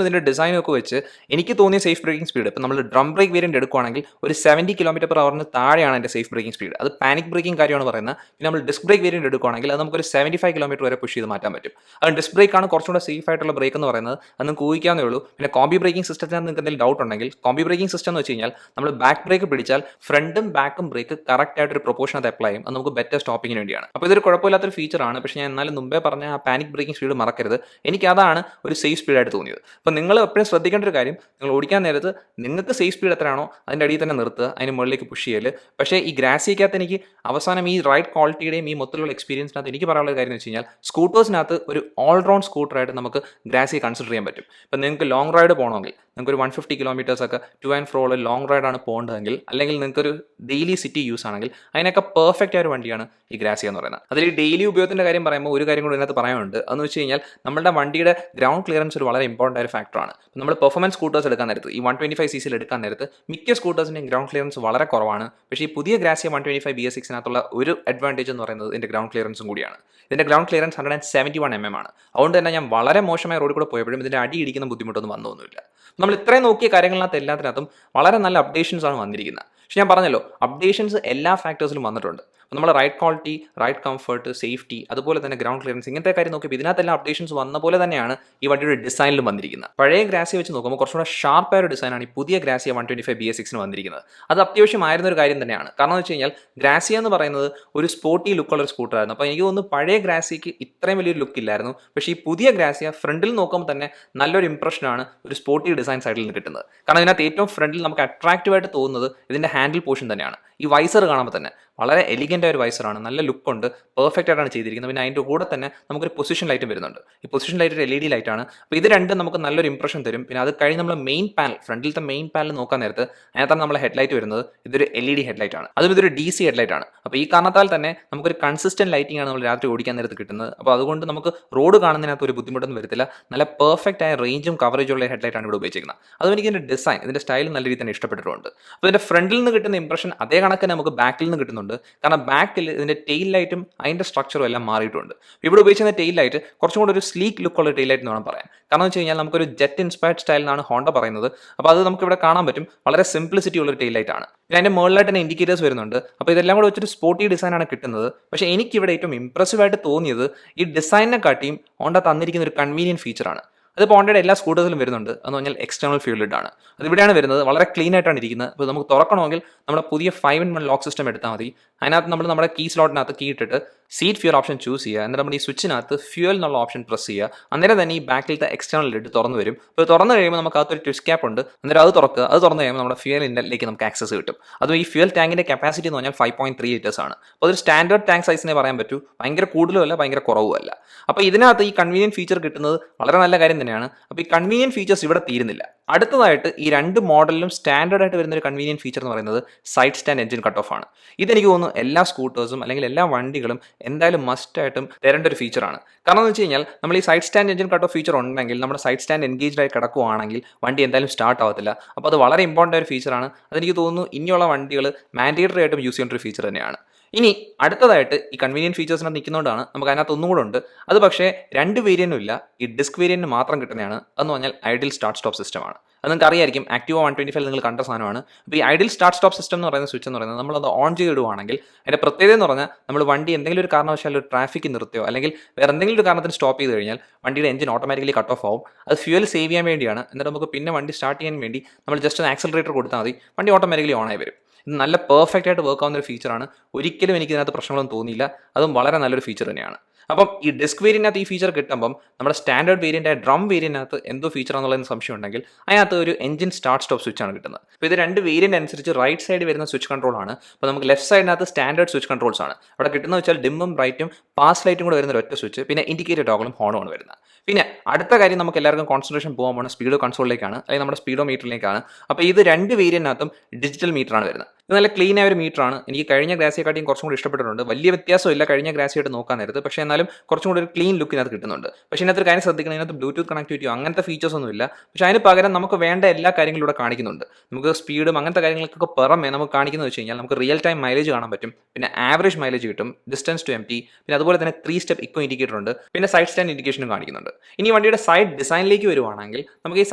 ഇതിൻ്റെ ഡിസൈനും ഒക്കെ വെച്ച് എനിക്ക് തോന്നിയ സേഫ് ബ്രേക്കിംഗ് സ്പീഡ് ഇപ്പോൾ നമ്മൾ ഡ്രം ബ്രേക്ക് വേരിയൻറ്റ് എടുക്കുകയാണെങ്കിൽ ഒരു 70 km/h താഴെയാണ് എൻ്റെ സേഫ് ബ്രേക്കിംഗ് സ്പീഡ്. അത് പാനിക് ബ്രേക്കിംഗ് കാര്യമാണ് പറയുന്നത്. പിന്നെ നമ്മൾ ഡിസ്ക് ബ്രേക്ക് വേരിയൻറ്റ് എടുക്കുകയാണെങ്കിൽ അത് നമുക്കൊരു 75 km വരെ പുഷ് ചെയ്ത് മാറ്റാൻ പറ്റും. അത് ഡിസ്ക് ബ്രേക്കാണ് കുറച്ചുകൂടെ സേഫ് ആയിട്ടുള്ള ബ്രേക്ക് എന്ന് പറയുന്നത്. അത് നിങ്ങൾക്ക് ഊഹിക്കാവുന്നേ ഉള്ളൂ. പിന്നെ കോമ്പി ബ്രേക്കിംഗ് സിസ്റ്റത്തിനകത്ത് നിങ്ങൾക്ക് എന്തെങ്കിലും ഡൗട്ട് ഉണ്ടെങ്കിൽ കോമ്പി ബ്രേക്കിംഗ് സിസ്റ്റം എന്ന് വെച്ച് കഴിഞ്ഞാൽ നമ്മൾ ബാക്ക് ബ്രേക്ക് പിടിച്ചാൽ ഫ്രണ്ടും ബാക്കും ബ്രേക്ക് കറക്റ്റ് ആയിട്ട് ഒരു പ്രൊപ്പോർഷൻ അത് അപ്ലൈ ചെയ്യും. അത് നമുക്ക് ബെറ്റർ സ്റ്റോപ്പിങ്ങിന് വേണ്ടിയാണ്. അപ്പോൾ ഇതൊരു കുഴപ്പമില്ലാത്തൊരു ഫീച്ചറാണ്. പക്ഷേ ഞാൻ എന്നാലും മുമ്പേ പറഞ്ഞ ആ പാനിക് ബ്രേക്കിംഗ് സ്പീഡ് മറക്കരുത്. എനിക്ക് അതാണ് ഒരു സേഫ് സ്പീഡായിട്ട് തോന്നിയത്. അപ്പോൾ നിങ്ങൾ എപ്പോഴും ശ്രദ്ധിക്കേണ്ട ഒരു കാര്യം, നിങ്ങൾ ഓടിക്കാൻ നേരത്ത് നിങ്ങൾക്ക് സേഫ് സ്പീഡ് എത്രയാണോ അതിൻ്റെ അടിയിൽ തന്നെ നിർത്തുക, അതിന് മുകളിലേക്ക് പുഷ് ചെയ്യൽ. പക്ഷേ ഈ ഗ്രാസിയക്കകത്ത് എനിക്ക് അവസാനം ഈ റൈഡ് ക്വാളിറ്റിയുടെയും ഈ മൊത്തത്തിലുള്ള എക്സ്പീരിയൻസിനകത്ത് എനിക്ക് പറയാനുള്ള കാര്യം എന്ന് വെച്ച് കഴിഞ്ഞാൽ സ്കൂട്ടേഴ്സിനകത്ത് ഒരു ഓൾറൗണ്ട് സ്കൂട്ടറായിട്ട് നമുക്ക് ഗ്രാസിയെ കൺസിഡർ ചെയ്യാൻ പറ്റും. ഇപ്പം നിങ്ങൾക്ക് ലോങ് റൈഡ് പോകണമെങ്കിൽ നിങ്ങൾക്ക് ഒരു 150 കിലോമീറ്റേഴ്സൊക്കെ ടു ആൻഡ് ഫ്രോ ലോങ് റൈഡാണ് പോകേണ്ടതെങ്കിൽ, അല്ലെങ്കിൽ നിങ്ങൾക്കൊരു ഡെയിലി സിറ്റി യൂസ് ആണെങ്കിൽ അതിനൊക്കെ പെർഫെക്റ്റ് ആയ ഒരു വണ്ടിയാണ് ഈ ഗ്രാസിയ എന്ന് പറയുന്നത്. അതിൽ ഈ ഡെയിലി ഉപയോഗത്തിൻ്റെ കാര്യം പറയുമ്പോൾ ഒരു കാര്യം കൂടി ഇതിനകത്ത് പറയാനുണ്ട്. അതെന്ന് വെച്ച് കഴിഞ്ഞാൽ നമ്മുടെ വണ്ടിയുടെ ഗ്രൗണ്ട് ക്ലിയറൻസ് ഒരു വളരെ ഇമ്പോർട്ടൻ്റ് ആയ ഒരു ഫാക്ടറാണ്. നമ്മൾ പെർഫോമൻസ് സ്കൂട്ടേഴ്സ് എടുക്കാൻ നേരത്ത് ഈ 125cc എടുക്കാൻ നേരത്ത് മിക്ക സ്കൂട്ടേഴ്സിൻ്റെയും ഗ്രൗണ്ട് ക്ലിയറൻസ് വളരെ കുറവാണ്. പക്ഷേ ഈ പുതിയ ഗ്രാസിയ 125 BS-6 ഒരു അഡ്വാൻറ്റേജ് എന്ന് പറയുന്നത് ഇതിൻ്റെ ഗ്രൗണ്ട് ക്ലിയറൻസും കൂടിയാണ്. ഇതിൻ്റെ ഗ്രൗണ്ട് ക്ലിയറൻസ് 171 mm ആണ്. അതുകൊണ്ട് തന്നെ ഞാൻ വളരെ മോശമായ റോഡിൽ കൂടെ പോയപ്പോഴും ഇതിൻ്റെ അടി ഇടിക്കുന്ന ബുദ്ധിമുട്ടൊന്നും വന്നൊന്നുമില്ല. നമ്മൾ ഇത്രയും നോക്കിയ കാര്യങ്ങളിനകത്ത് എല്ലാത്തിനകത്തും വളരെ നല്ല അപ്ഡേഷൻസ് ആണ് വന്നിരിക്കുന്നത്. പക്ഷേ ഞാൻ പറഞ്ഞല്ലോ, അപ്ഡേഷൻസ് എല്ലാ ഫാക്ടേഴ്സിലും വന്നിട്ടുണ്ട്. നമ്മൾ ride quality, ride comfort, safety, അതുപോലെ തന്നെ ഗ്രൗണ്ട് ക്ലിയറൻസ്, ഇങ്ങനത്തെ കാര്യം നോക്കിയപ്പോൾ ഇതിനകത്തെല്ലാം അപ്ഡേഷൻസ് വന്ന പോലെ തന്നെയാണ് ഈ വണ്ടിയുടെ ഡിസൈനിലും വന്നിരിക്കുന്നത്. പഴയ ഗ്രാസിയ വെച്ച് നോക്കുമ്പോൾ കുറച്ചുകൂടെ ഷാർപ്പായ ഒരു ഡിസൈനാണ് ഈ പുതിയ ഗ്രാസിയ 125 BS-6 വന്നിരിക്കുന്നത്. അത് അത്യാവശ്യമായിരുന്ന ഒരു കാര്യം തന്നെയാണ്. കാരണം എന്ന് വെച്ച് കഴിഞ്ഞാൽ ഗ്രാസിയ എന്ന് പറയുന്നത് ഒരു സ്പോർട്ടി ലുക്കുള്ള ഒരു സ്കൂട്ടറായിരുന്നു. അപ്പോൾ എനിക്ക് തോന്നുന്നു പഴയ ഗ്രാസിയക്ക് ഇത്രയും വലിയൊരു ലുക്ക് ഇല്ലായിരുന്നു. പക്ഷേ ഈ പുതിയ ഗ്രാസിയ ഫ്രണ്ടിൽ നോക്കുമ്പോൾ തന്നെ നല്ലൊരു ഇംപ്രഷനാണ് ഒരു സ്പോർട്ടി ഡിസൈൻ സൈഡിൽ നിന്ന് കിട്ടുന്നത്. കാരണം ഇതിനകത്ത് ഏറ്റവും ഫ്രണ്ടിൽ നമുക്ക് അട്രാക്റ്റീവായിട്ട് തോന്നുന്നത് ഇതിൻ്റെ ഹാൻഡിൽ പോർഷൻ തന്നെയാണ്. ഈ വൈസർ കാണുമ്പോൾ തന്നെ വളരെ എലിഗൻ്റ് ആയ ഒരു വൈസറാണ്, നല്ല ലുക്കുണ്ട്, പെർഫെക്റ്റ് ആയിട്ടാണ് ചെയ്തിരിക്കുന്നത്. പിന്നെ അതിൻ്റെ കൂടെ തന്നെ നമുക്കൊരു പൊസിഷൻ ലൈറ്റും വരുന്നുണ്ട്. ഈ പൊസിഷൻ ലൈറ്റ് ഒരു LED ലൈറ്റാണ്. അപ്പോൾ ഇത് രണ്ടും നമുക്ക് നല്ലൊരു ഇംപ്രഷൻ തരും. പിന്നെ അത് കഴിഞ്ഞ് നമ്മൾ മെയിൻ പാനൽ, ഫ്രണ്ടിലത്തെ മെയിൻ പാനൽ നോക്കാൻ നേരത്ത് അതിനകത്താണ് നമ്മളെ ഹെഡ്ലൈറ്റ് വരുന്നത്. ഇതൊരു LED ഹെഡ്ലൈറ്റ് ആണ്, അതും ഇതൊരു DC ഹെഡ്ലൈറ്റ് ആണ്. അപ്പോൾ ഈ കാരണത്താൽ തന്നെ നമുക്കൊരു കൺസിസ്റ്റന്റ് ലൈറ്റിംഗ് ആണ് നമ്മൾ രാത്രി ഓടിക്കാൻ നേരത്ത് കിട്ടുന്നത്. അപ്പോൾ അതുകൊണ്ട് നമുക്ക് റോഡ് കാണുന്നതിനകത്ത് ഒരു ബുദ്ധിമുട്ടൊന്നും വരത്തില്ല. നല്ല പെർഫെക്റ്റ് ആയ റേഞ്ചും കവറേജും ഉള്ള ഹെഡ്ലൈറ്റാണ് ഇവിടെ ഉപയോഗിച്ചിരിക്കുന്നത്. അതും എനിക്ക് ഇതിൻ്റെ ഡിസൈൻ, ഇതിൻ്റെ സ്റ്റൈൽ നല്ല രീതിയിൽ തന്നെ ഇഷ്ടപ്പെട്ടിട്ടുണ്ട്. അപ്പോൾ ഇതിൻ്റെ ഫ്രണ്ടിൽ നിന്ന് കിട്ടുന്ന ഇംപ്രഷൻ അതേ കണക്ക് നമുക്ക് ബാക്കിൽ നിന്ന് കിട്ടുന്നുണ്ട്. കാരണം ബാക്കിൽ ഇതിൻ്റെ ടെയിൽ ലൈറ്റും അതിൻ്റെ സ്ട്രക്ചറും എല്ലാം മാറിയിട്ടുണ്ട്. ഇവിടെ ഉപയോഗിക്കുന്ന ടെയിൽ ലൈറ്റ് കുറച്ചും കൂടി ഒരു സ്ലീക്ക് ലുക്കുള്ള ടെയിൽ ലൈറ്റ് എന്ന് വേണം പറയാൻ. കാരണം എന്ന് വെച്ച് കഴിഞ്ഞാൽ നമുക്കൊരു ജെറ്റ് ഇൻസ്പയർഡ് സ്റ്റൈൽ എന്നാണ് ഹോണ്ട പറയുന്നത്. അപ്പോൾ അത് നമുക്ക് ഇവിടെ കാണാൻ പറ്റും. വളരെ സിംപ്ലിസിറ്റി ഉള്ള ഒരു ടെയിൽ ലൈറ്റ് ആണ്. പിന്നെ അതിൻ്റെ മുകളിലായിട്ട് തന്നെ ഇൻഡിക്കേറ്റേഴ്സ് വരുന്നുണ്ട്. അപ്പോൾ ഇതെല്ലാം കൂടെ വെച്ചൊരു സ്പോർട്ടി ഡിസൈനാണ് കിട്ടുന്നത്. പക്ഷേ എനിക്കിവിടെ ഏറ്റവും ഇംപ്രസീവായിട്ട് തോന്നിയത് ഈ ഡിസൈനിനെ കാട്ടിയും ഹോണ്ട തന്നിരിക്കുന്ന ഒരു കൺവീനിയൻറ്റ് ഫീച്ചറാണ്. അതിപ്പോൾ ഹോണ്ടയുടെ എല്ലാ സ്കൂട്ടേഴ്സിലും വരുന്നുണ്ട്. അതെന്ന് പറഞ്ഞാൽ എക്സ്റ്റേണൽ ഫ്യൂൽ ലിഡ് ആണ്. അതിവിടെയാണ് വരുന്നത്. വളരെ ക്ലീൻ ആയിട്ടാണ് ഇരിക്കുന്നത്. അപ്പോൾ നമുക്ക് തുറക്കണമെങ്കിൽ നമ്മുടെ പുതിയ 5-in-1 ലോക്ക് സിസ്റ്റം എടുത്താൽ മതി. അതിനകത്ത് നമ്മൾ നമ്മുടെ കീ സ്ലോട്ടിനകത്ത് കീ ഇട്ടിട്ട് സീറ്റ് ഫ്യൂൽ ഓപ്ഷൻ ചൂസ് ചെയ്യുക. എന്നിട്ട് നമ്മൾ ഈ സ്വിച്ചിനകത്ത് ഫ്യൂൽ എന്നുള്ള ഓപ്ഷൻ പ്രസ് ചെയ്യുക. അന്നേരം തന്നെ ഈ ബാക്കിലത്തെ എക്സ്റ്റേണൽ ലിഡ് തുറന്നു വരും. അപ്പോൾ തുറന്നു കഴിയുമ്പോൾ നമുക്ക് അകത്തൊരു ട്വിസ്റ്റ് ക്യാപ്പ് ഉണ്ട്. അന്നേരം അത് തുറക്കുക. അത് തുറന്നു കഴിയുമ്പോൾ നമ്മുടെ ഫ്യൂൽ ഇൻലെറ്റിലേക്ക് നമുക്ക് ആക്സസ് കിട്ടും. അതും ഈ ഫ്യൂൽ ടാങ്കിൻ്റെ കപ്പാസിറ്റി എന്ന് പറഞ്ഞാൽ 5.3 liters ആണ്. അപ്പോൾ അതൊരു സ്റ്റാൻഡേർഡ് ടാങ്ക് സൈസിനെ പറയാൻ പറ്റൂ. ഭയങ്കര കൂടുതലുമല്ല, ഭയങ്കര കുറവുമല്ല. അപ്പോൾ ഇതിനകത്ത് ഈ കൺവീനിയൻറ്റ് ഫീച്ചർ കിട്ടുന്നത് വളരെ നല്ല കാര്യം തന്നെയാണ്. അപ്പോൾ ഈ കൺവീനിയൻറ്റ് ഫീച്ചേഴ്സ് ഇവിടെ തീരുന്നില്ല. അടുത്തതായിട്ട് ഈ രണ്ട് മോഡലിലും സ്റ്റാൻഡേർഡ് ആയിട്ട് വരുന്ന ഒരു കൺവീനിയൻറ്റ് ഫീച്ചർ എന്ന് പറയുന്നത് side stand engine cut off ആണ്. ഇതെനിക്ക് തോന്നുന്നു എല്ലാ സ്കൂട്ടേഴ്സും അല്ലെങ്കിൽ എല്ലാ വണ്ടികളും എന്തായാലും മസ്റ്റായിട്ടും തരേണ്ട ഒരു ഫീച്ചറാണ്. കാരണം എന്ന് വെച്ച് കഴിഞ്ഞാൽ നമ്മൾ ഈ side stand engine cut off feature ഉണ്ടെങ്കിൽ നമ്മുടെ സൈഡ് സ്റ്റാൻഡ് എൻഗേജ്ഡ് ആയി കിടക്കുവാണെങ്കിൽ വണ്ടി എന്തായാലും സ്റ്റാർട്ട് ആവത്തില്ല. അപ്പോൾ അത് വളരെ ഇമ്പോർട്ടൻ്റ് ഒരു ഫീച്ചറാണ്. അതെനിക്ക് തോന്നുന്നു ഇനിയുള്ള വണ്ടികൾ മാൻഡേറ്ററി ആയിട്ടും യൂസ് ചെയ്യേണ്ട ഒരു ഫീച്ചർ തന്നെയാണ്. ഇനി അടുത്തതായിട്ട് ഈ കൺവീനിയൻറ്റ് ഫീച്ചേഴ്സിനകത്ത് നിൽക്കുന്നതുകൊണ്ടാണ് നമുക്ക് അതിനകത്ത് ഒന്നും കൂടെ ഉണ്ട്. അത് പക്ഷേ രണ്ട് വേരിയൻറ്റും ഇല്ല, ഈ ഡിസ്ക് വേരിയൻറ്റിന് മാത്രം കിട്ടുന്നതാണ്. അതെന്ന് പറഞ്ഞാൽ ഐഡിൽ സ്റ്റാർട്ട് സ്റ്റോപ്പ് സിസ്റ്റമാണ്. അത് നിങ്ങൾക്ക് അറിയായിരിക്കും, ആക്റ്റീവ 125 നിങ്ങൾ കണ്ട സാധനമാണ്. അപ്പോൾ ഈ ഐഡിൽ സ്റ്റാർട്ട് സ്റ്റോപ്പ് സിസ്റ്റം എന്ന് പറയുന്ന സ്വിച്ച് എന്ന് പറയുന്നത് നമ്മളത് ഓൺ ചെയ്തിടുവാണെങ്കിൽ അതിൻ്റെ പ്രത്യേകത എന്ന് പറഞ്ഞാൽ നമ്മൾ വണ്ടി എന്തെങ്കിലും ഒരു കാരണവശാൽ ഒരു ട്രാഫിക്ക് നിർത്തിയോ അല്ലെങ്കിൽ വേറെ എന്തെങ്കിലും ഒരു കാരണത്തിന് സ്റ്റോപ്പ് ചെയ്ത് കഴിഞ്ഞാൽ വണ്ടിയുടെ എഞ്ചിൻ ഓട്ടോമാറ്റിക്കലി കട്ട് ഓഫ് ആവും. അത് ഫ്യൂൽ സേവ് ചെയ്യാൻ വേണ്ടിയാണ്. എന്നിട്ട് നമുക്ക് പിന്നെ വണ്ടി സ്റ്റാർട്ട് ചെയ്യാൻ വേണ്ടി നമ്മൾ ജസ്റ്റ് ഒന്ന് ആക്സലറേറ്റർ കൊടുത്താൽ മതി, വണ്ടി ഓട്ടോമാറ്റിക്കലി ഓൺ ആയി വരും. ഇത് നല്ല പെർഫെക്റ്റ് ആയിട്ട് വർക്ക് ആവുന്ന ഒരു ഫീച്ചറാണ്. ഒരിക്കലും എനിക്ക് ഇതിനകത്ത് പ്രശ്നങ്ങളൊന്നും തോന്നിയില്ല. അതും വളരെ നല്ലൊരു ഫീച്ചർ തന്നെയാണ്. അപ്പം ഈ ഡിസ്ക് വേരിയൻറ്റിനകത്ത് ഈ ഫീച്ചർ കിട്ടുമ്പം നമ്മുടെ സ്റ്റാൻഡേർഡ് വേരിയൻ്റ് ഡ്രം വേരിയൻറ്റിനകത്ത് എന്തോ ഫീച്ചർ എന്നുള്ളതിന് സംശയം ഉണ്ടെങ്കിൽ അതിനകത്ത് ഒരു എഞ്ചിൻ സ്റ്റാർട്ട് സ്റ്റോപ്പ് സ്വിച്ച് ആണ് കിട്ടുന്നത്. അപ്പോൾ ഇത് രണ്ട് വേരിയൻ്റ് അനുസരിച്ച് റൈറ്റ് സൈഡ് വരുന്ന സ്വിച്ച് കൺട്രോൾ ആണ്. അപ്പോൾ നമുക്ക് ലെഫ്റ്റ് സൈഡിനകത്ത് സ്റ്റാൻഡേർഡ് സ്വിച്ച് കൺട്രോൾസ് ആണ്. അവിടെ കിട്ടുന്നത് വെച്ചാൽ ഡിമ്മും ബ്രൈറ്റും പാസ് ലൈറ്റും കൂടെ വരുന്ന ഒറ്റ സ്വിച്ച്, പിന്നെ ഇൻഡിക്കേറ്റർ ടോഗിളും ഹോണുമാണ് വരുന്നത്. പിന്നെ അടുത്ത കാര്യം നമുക്ക് എല്ലാവർക്കും കോൺസെൻട്രേഷൻ പോകാൻ പോകുന്ന സ്പീഡോ കൺസോളിലേക്കാണ്, അല്ലെങ്കിൽ നമ്മുടെ സ്പീഡോ മീറ്ററിലേക്കാണ്. അപ്പോൾ ഇത് രണ്ട് വേരിയൻറ്റിനകത്തും ഡിജിറ്റൽ മീറ്ററാണ് വരുന്നത്. ഇത് നല്ല ക്ലീൻ ആയ ഒരു മീറ്ററാണ്. എനിക്ക് കഴിഞ്ഞ ഗ്രാസിയെക്കാട്ടിയും കുറച്ചും കൂടി ഇഷ്ടപ്പെട്ടിട്ടുണ്ട്. വലിയ വ്യത്യാസമില്ല കഴിഞ്ഞ ഗ്രാസിയായിട്ട് നോക്കാൻ നേരത്ത്, പക്ഷേ എന്നാലും കുറച്ചും കൂടി ഒരു ക്ലീൻ ലുക്ക് ഇതിനകത്ത് കിട്ടുന്നുണ്ട്. പക്ഷേ ഇതിനകത്ത് ഒരു കാര്യം ശ്രദ്ധിക്കണം, ഇതിനകത്ത് ബ്ലൂടൂത്ത് കണക്ടിവിറ്റിയോ അങ്ങനത്തെ ഫീച്ചേഴ്സ് ഒന്നും ഇല്ല. പക്ഷേ അതിന് പകരം നമുക്ക് വേണ്ട എല്ലാ കാര്യങ്ങളും ഇവിടെ കാണിക്കുന്നുണ്ട്. നമുക്ക് സ്പീഡും അങ്ങനത്തെ കാര്യങ്ങൾക്കൊക്കെ പുറമെ നമുക്ക് കാണിക്കുന്നത് വെച്ച് കഴിഞ്ഞാൽ നമുക്ക് റിയൽ ടൈം മൈലേജ് കാണാൻ പറ്റും, പിന്നെ ആവറേജ് മൈലേജ് കിട്ടും, ഡിസ്റ്റൻസ് ടു എംടി, പിന്നെ അതുപോലെ തന്നെ 3 സ്റ്റെപ്പ് ഇക്കോ ഇൻഡിക്കേറ്റർ ഉണ്ട്, പിന്നെ സൈഡ് സ്റ്റാൻഡ് ഇൻഡിക്കേഷനും കാണിക്കുന്നുണ്ട്. ഇനി വണ്ടിയുടെ സൈഡ് ഡിസൈനിലേക്ക് വരുവാണെങ്കിൽ നമുക്ക് ഈ